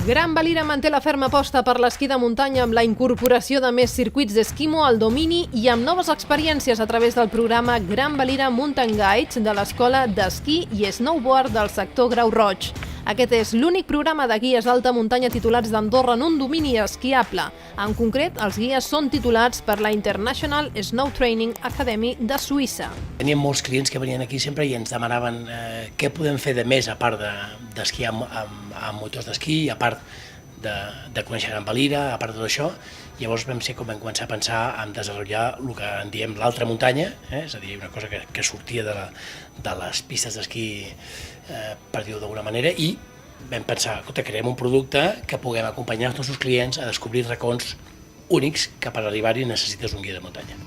Gran Valira manté la ferma aposta per l'esquí de muntanya amb la incorporació de més circuits d'esquimo al domini i amb noves experiències a través del programa Gran Valira Mountain Guides de l'Escola d'Esquí i Snowboard del sector Grau Roig. Aquest és l'únic programa de guies d'alta muntanya titulats d'Andorra en un domini esquiable. En concret, els guies són titulats per la International Snow Training Academy de Suïssa. Teníem molts clients que venien aquí sempre i ens demanaven què podem fer de més a part d'esquiar amb motors d'esquí, a part de conèixer Gran Valira, a part de tot això. Llavors vam començar a pensar en desenvolupar el que en diem l'altra muntanya, és a dir, una cosa que sortia de les pistes d'esquí, per dir-ho d'alguna manera, i vam pensar, escolta, creem un producte que puguem acompanyar els nostres clients a descobrir racons únics que per arribar-hi necessites un guia de muntanya.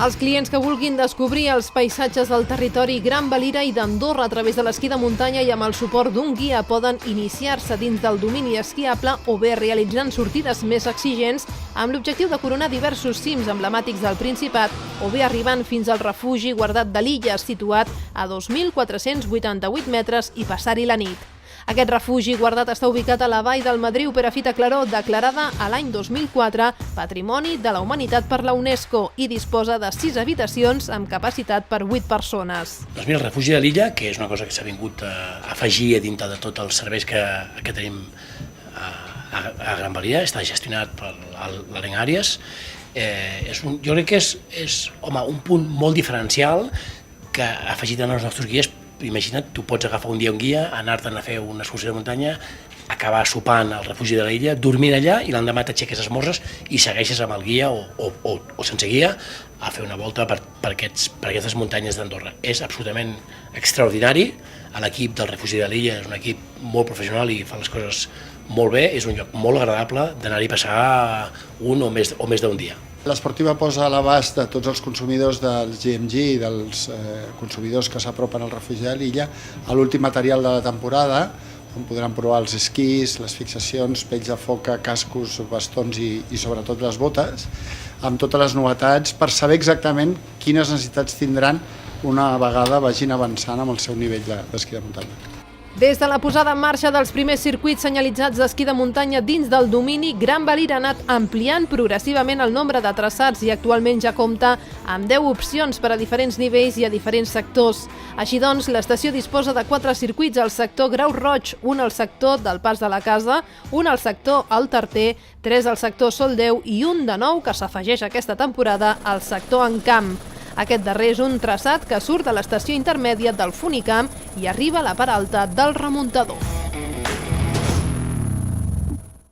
Els clients que vulguin descobrir els paisatges del territori Gran Valira i d'Andorra a través de l'esquí de muntanya i amb el suport d'un guia poden iniciar-se dins del domini esquiable o bé realitzant sortides més exigents amb l'objectiu de coronar diversos cims emblemàtics del Principat o bé arribant fins al refugi guardat de l'illa situat a 2.488 metres i passar-hi la nit. Aquest refugi guardat està ubicat a la vall del Madriu Perafita Claró, declarada a l'any 2004 Patrimoni de la Humanitat per la UNESCO i disposa de 6 habitacions amb capacitat per 8 persones. Doncs mira, el refugi de l'illa, que és una cosa que s'ha vingut a afegir a dintre de tots els serveis que tenim a Gran Valira, està gestionat per l'Aren Àries. Jo crec que és un punt molt diferencial que ha afegit en els nostres guies. Imagina't, tu pots agafar un dia un guia, anar-te'n a fer una excursió de muntanya, acabar sopant al refugi de la illa, dormir allà i l'endemà t'aixeques esmorzes i segueixes amb el guia o sense guia a fer una volta per aquestes muntanyes d'Andorra. És absolutament extraordinari. L'equip del refugi de l'illa és un equip molt professional i fa les coses molt bé. És un lloc molt agradable d'anar-hi a passar un o més d'un dia. L'Esportiva posa a l'abast de tots els consumidors dels GMG i dels consumidors que s'apropen al refugi de l'illa a l'últim material de la temporada, on podran provar els esquís, les fixacions, pells de foca, cascos, bastons i sobretot les botes, amb totes les novetats per saber exactament quines necessitats tindran una vegada vagin avançant amb el seu nivell d'esquí de muntanya. Des de la posada en marxa dels primers circuits senyalitzats d'esquí de muntanya dins del domini, Gran Valira ha anat ampliant progressivament el nombre de traçats i actualment ja compta amb 10 opcions per a diferents nivells i a diferents sectors. Així doncs, l'estació disposa de 4 circuits al sector Grau Roig, un al sector del Pas de la Casa, un al sector El Tarter, 3 al sector Sol Déu i un de nou que s'afegeix aquesta temporada al sector Encamp. Aquest darrer és un traçat que surt de l'estació intermèdia del Funicamp i arriba a la part alta del remuntador.